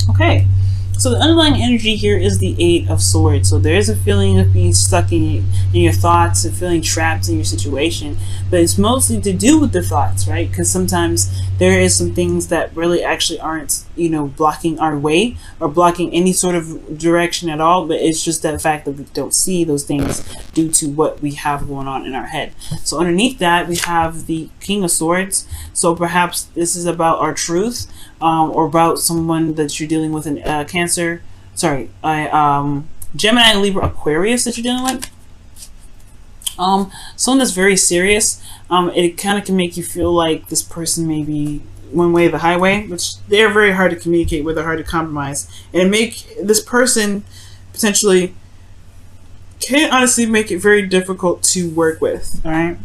Okay, so the underlying energy here is the Eight of Swords. So there is a feeling of being stuck in your thoughts and feeling trapped in your situation, but it's mostly to do with the thoughts, right? Because sometimes there is some things that really actually aren't, blocking our way or blocking any sort of direction at all, but it's just that fact that we don't see those things due to what we have going on in our head. So underneath that, we have the King of Swords. So perhaps this is about our truth, or about someone that you're dealing with in Cancer. Sorry, Gemini, Libra, Aquarius that you're dealing with. Someone that's very serious. It kind of can make you feel like this person may be one way or the highway, which they're very hard to communicate with, they're hard to compromise, and make this person potentially can honestly make it very difficult to work with. All right,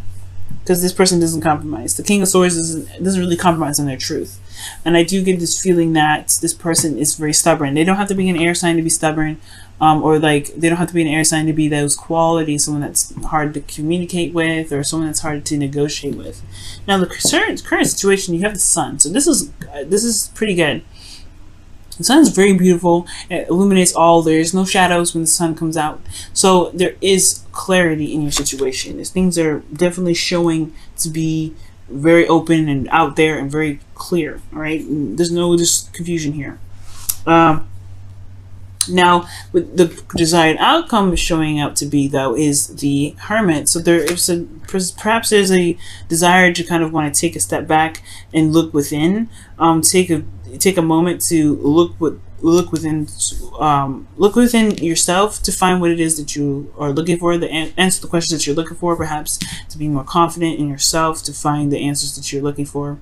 because this person doesn't compromise. The King of Swords doesn't really compromise on their truth. And I do get this feeling that this person is very stubborn. They don't have to be an air sign to be stubborn, or like they don't have to be an air sign to be those qualities, someone that's hard to communicate with or someone that's hard to negotiate with. Now the current situation, you have the Sun. So this is pretty good. The sun is very beautiful. It illuminates all. There's no shadows when the sun comes out. So there is clarity in your situation. These things are definitely showing to be very open and out there and very clear. All right, there's no just confusion here. Now, with the desired outcome showing up to be, though, is the Hermit. So there is perhaps there's a desire to kind of want to take a step back and look within. Take a moment to look within yourself to find what it is that you are looking for. Answer the questions that you're looking for. Perhaps to be more confident in yourself, to find the answers that you're looking for.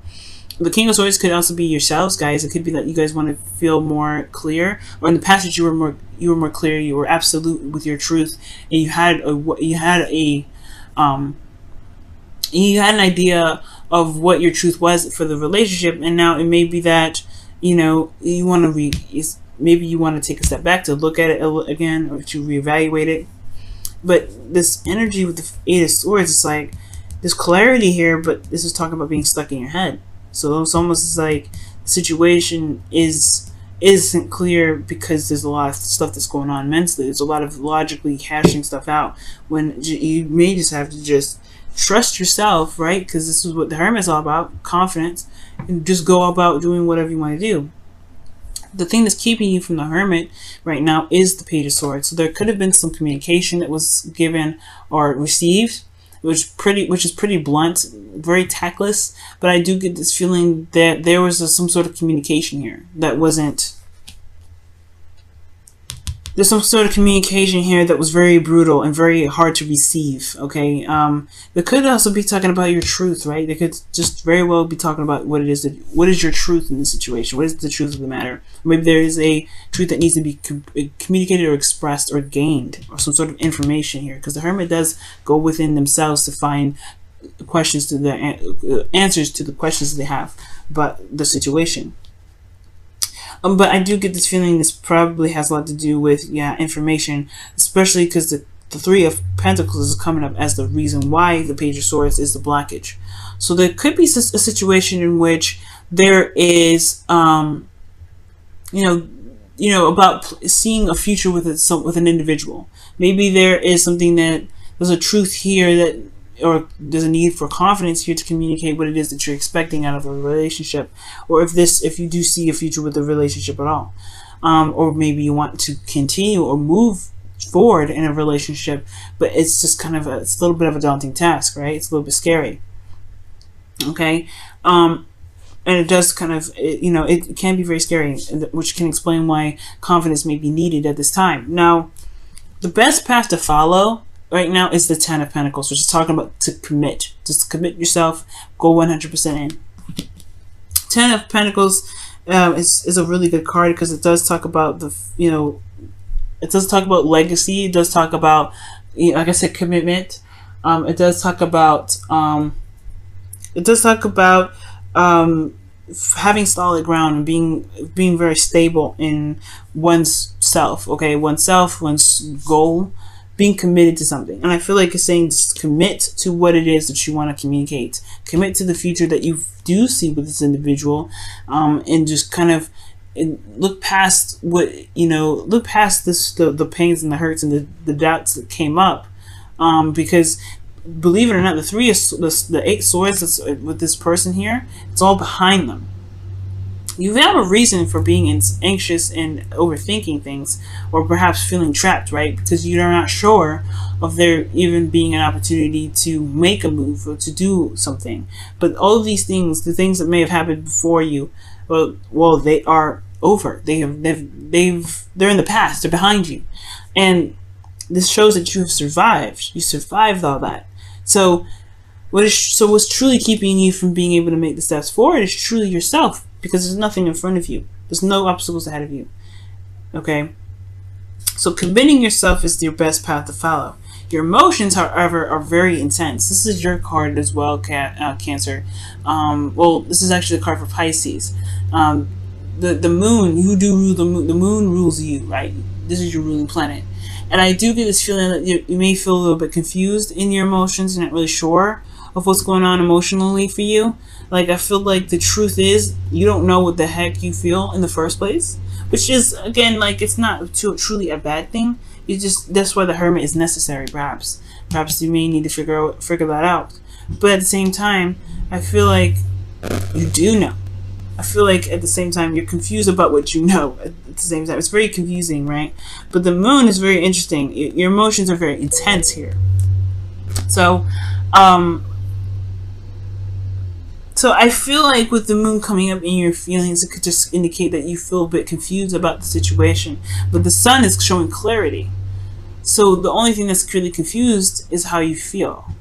The King of Swords could also be yourselves, guys. It could be that you guys want to feel more clear, or in the past that you were more clear, you were absolute with your truth, and you had an idea of what your truth was for the relationship, and now it may be that you want to maybe you want to take a step back to look at it again or to reevaluate it. But this energy with the Eight of Swords, it's like there's clarity here, but this is talking about being stuck in your head. So it's almost like the situation isn't clear because there's a lot of stuff that's going on mentally. There's a lot of logically hashing stuff out when you may just have to just trust yourself, right? Because this is what the Hermit is all about, confidence, and just go about doing whatever you want to do. The thing that's keeping you from the Hermit right now is the Page of Swords. So there could have been some communication that was given or received, which is pretty blunt, very tactless, but I do get this feeling that there was some sort of communication here that wasn't. There's some sort of communication here that was very brutal and very hard to receive. Okay, they could also be talking about your truth, right? They could just very well be talking about what is your truth in this situation. What is the truth of the matter? Maybe there is a truth that needs to be communicated or expressed or gained, or some sort of information here, because the Hermit does go within themselves to find questions to the answers to the questions they have about the situation. But I do get this feeling this probably has a lot to do with information, especially because the Three of Pentacles is coming up as the reason why the Page of Swords is the blockage. So there could be a situation in which there is about seeing a future with an individual. Maybe there is something that there's a truth here that, or there's a need for confidence here to communicate what it is that you're expecting out of a relationship, or if you do see a future with the relationship at all, or maybe you want to continue or move forward in a relationship, but it's just kind of it's a little bit of a daunting task, right? It's a little bit scary. Okay, and it does kind of it can be very scary, which can explain why confidence may be needed at this time. Now, the best path to follow right now is the Ten of Pentacles, which is talking about to commit. Just commit yourself, go 100% in. Ten of Pentacles is a really good card because it does talk about it does talk about legacy. It does talk about, like I said, commitment. It does talk about having solid ground and being very stable in one's self. Okay, one's goal. Being committed to something. And I feel like it's saying just commit to what it is that you want to communicate. Commit to the future that you do see with this individual, and just kind of and look past what, look past the pains and the hurts and the doubts that came up, because believe it or not, the 8 swords that's with this person here, it's all behind them. You have a reason for being anxious and overthinking things, or perhaps feeling trapped, right? Because you're not sure of there even being an opportunity to make a move or to do something. But all of these things, the things that may have happened before you, well, they are over. They're in the past. They're behind you, and this shows that you have survived. You survived all that. So what's truly keeping you from being able to make the steps forward is truly yourself, because there's nothing in front of you. There's no obstacles ahead of you. Okay? So committing yourself is your best path to follow. Your emotions, however, are very intense. This is your card as well, Cancer. Well, this is actually the card for Pisces. The moon, you do rule the moon. The moon rules you, right? This is your ruling planet. And I do get this feeling that you may feel a little bit confused in your emotions and not really sure of what's going on emotionally for you. Like, I feel like the truth is you don't know what the heck you feel in the first place, which is, again, like, it's not truly a bad thing. That's why the Hermit is necessary, perhaps. Perhaps you may need to figure that out. But at the same time, I feel like you do know. I feel like at the same time you're confused about what you know at the same time. It's very confusing, right? But the moon is very interesting. Your emotions are very intense here. So I feel like with the moon coming up in your feelings, it could just indicate that you feel a bit confused about the situation. But the sun is showing clarity. So the only thing that's really confused is how you feel.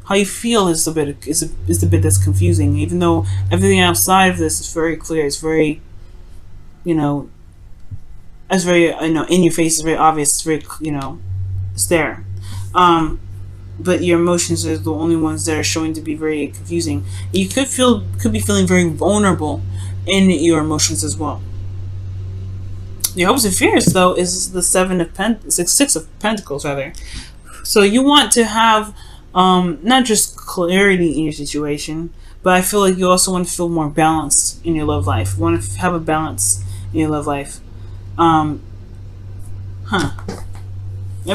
How you feel is the bit that's confusing, even though everything outside of this is very clear. It's very, it's very, in your face. It's very obvious. It's very, it's there. But your emotions are the only ones that are showing to be very confusing. You could be feeling very vulnerable in your emotions as well. Your hopes and fears, though, is the Six of Pentacles, rather. So you want to have not just clarity in your situation, but I feel like you also want to feel more balanced in your love life. You want to have a balance in your love life. Let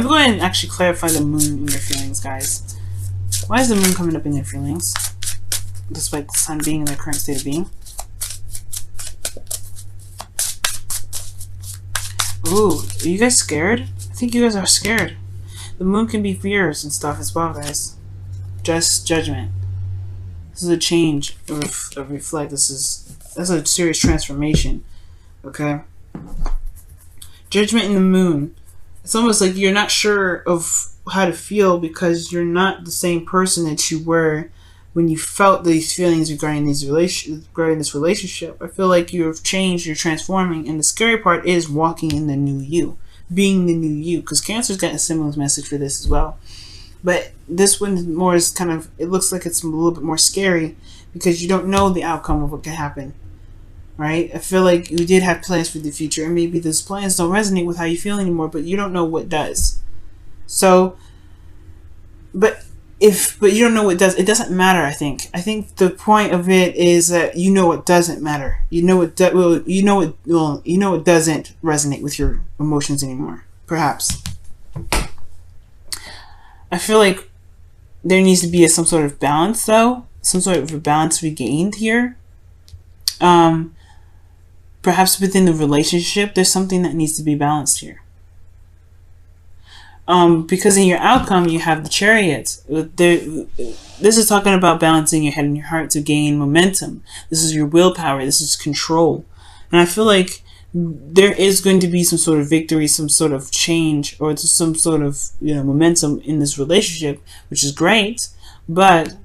me go ahead and actually clarify the moon in your feelings, guys. Why is the moon coming up in your feelings, despite the sun being in their current state of being? Ooh, are you guys scared? I think you guys are scared. The moon can be fears and stuff as well, guys. Just judgment. This is a change of reflect. That's a serious transformation. Okay? Judgment in the moon. It's almost like you're not sure of how to feel because you're not the same person that you were when you felt these feelings regarding this relationship. I feel like you've changed, you're transforming, and the scary part is walking in the new you. Being the new you, because Cancer's got a similar message for this as well. But this one more is kind of, it looks like it's a little bit more scary because you don't know the outcome of what could happen, right? I feel like you did have plans for the future, and maybe those plans don't resonate with how you feel anymore, but you don't know what does. So, but you don't know what does. It doesn't matter. I think the point of it is that you know what doesn't matter. You know what doesn't resonate with your emotions anymore. Perhaps. I feel like there needs to be some sort of balance, though. Some sort of a balance regained here. Perhaps within the relationship, there's something that needs to be balanced here. Because in your outcome, you have the Chariot. This is talking about balancing your head and your heart to gain momentum. This is your willpower. This is control. And I feel like there is going to be some sort of victory, some sort of change, or some sort of momentum in this relationship, which is great. But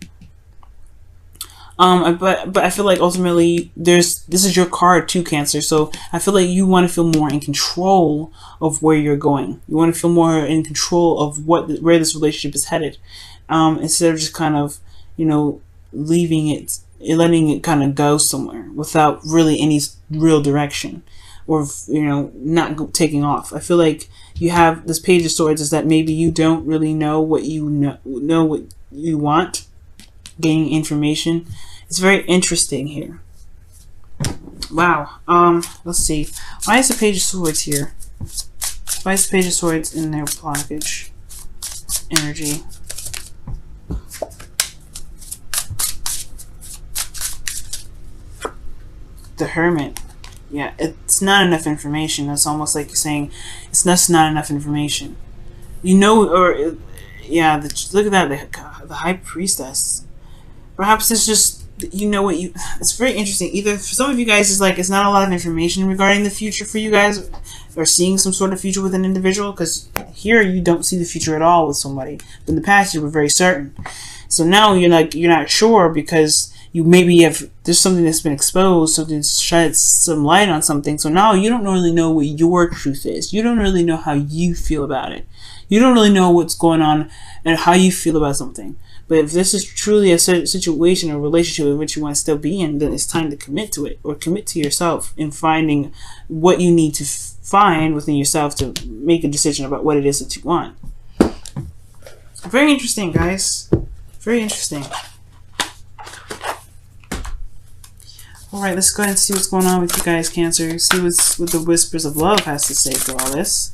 I feel like ultimately this is your card too, Cancer. So I feel like you want to feel more in control of where you're going. You want to feel more in control of where this relationship is headed, instead of just kind of leaving it, letting it kind of go somewhere without really any real direction, or not taking off. I feel like you have this Page of Swords is that maybe you don't really know what know what you want. Gaining information. It's very interesting here. Wow. Let's see. Why is the Page of Swords here? Why is the Page of Swords in their blockage energy? The Hermit. Yeah, it's not enough information. It's almost like you're saying it's just not enough information. You know, or yeah, look at that, the High Priestess. Perhaps it's just, you know what you. It's very interesting. Either for some of you guys, it's like it's not a lot of information regarding the future for you guys, or seeing some sort of future with an individual. Because here you don't see the future at all with somebody. But in the past, you were very certain. So now you're not sure because you maybe have there's something that's been exposed, so it sheds some light on something. So now you don't really know what your truth is. You don't really know how you feel about it. You don't really know what's going on and how you feel about something. But if this is truly a situation or relationship in which you want to still be in, then it's time to commit to it, or commit to yourself in finding what you need to find within yourself to make a decision about what it is that you want. Very interesting, guys. Very interesting. Alright, let's go ahead and see what's going on with you guys, Cancer. See what the Whispers of Love has to say for all this.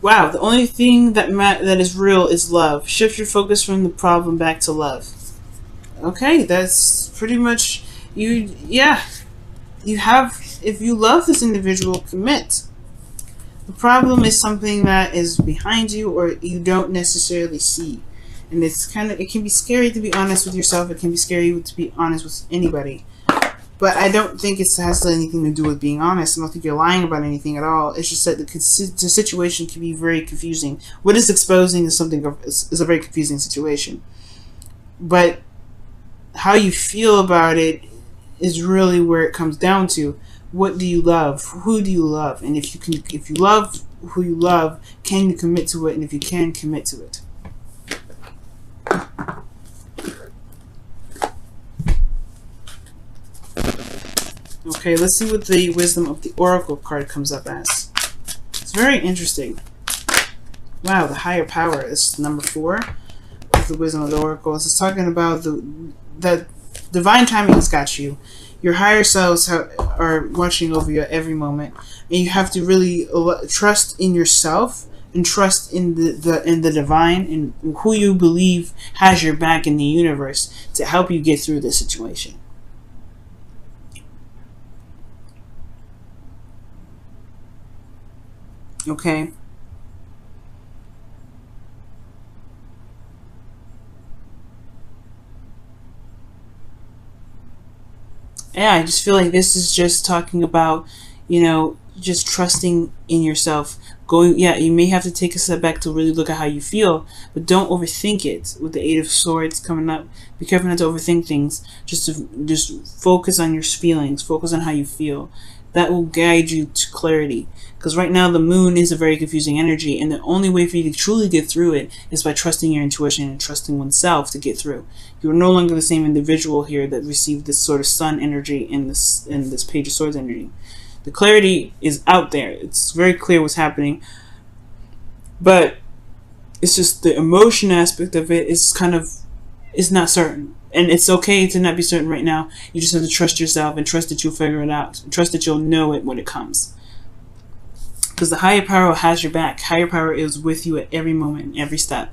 Wow, the only thing that is real is love. Shift your focus from the problem back to love. Okay, that's pretty much you. Yeah, you have. If you love this individual, commit. The problem is something that is behind you or you don't necessarily see, and it can be scary to be honest with yourself. It can be scary to be honest with anybody. But I don't think it has anything to do with being honest. I don't think you're lying about anything at all. It's just that the situation can be very confusing. What is exposing is is a very confusing situation. But how you feel about it is really where it comes down to. What do you love? Who do you love? And if you love who you love, can you commit to it? And if you can, commit to it. Okay, let's see what the Wisdom of the Oracle card comes up as. It's very interesting. Wow, the Higher Power is number 4 of the Wisdom of the Oracle. It's talking about the divine timing has got you. Your higher selves are watching over you at every moment, and you have to really trust in yourself and trust in the divine and who you believe has your back in the universe to help you get through this situation. Okay. Yeah, I just feel like this is just talking about, just trusting in yourself. Yeah, you may have to take a step back to really look at how you feel, but don't overthink it. With the Eight of Swords coming up, be careful not to overthink things. Just focus on your feelings, focus on how you feel. That will guide you to clarity. Because right now the moon is a very confusing energy, and the only way for you to truly get through it is by trusting your intuition and trusting oneself to get through. You're no longer the same individual here that received this sort of sun energy in this Page of Swords energy. The clarity is out there. It's very clear what's happening. But it's just the emotion aspect of it is not certain. And it's okay to not be certain right now. You just have to trust yourself and trust that you'll figure it out. Trust that you'll know it when it comes. Because the higher power has your back. Higher power is with you at every moment, every step.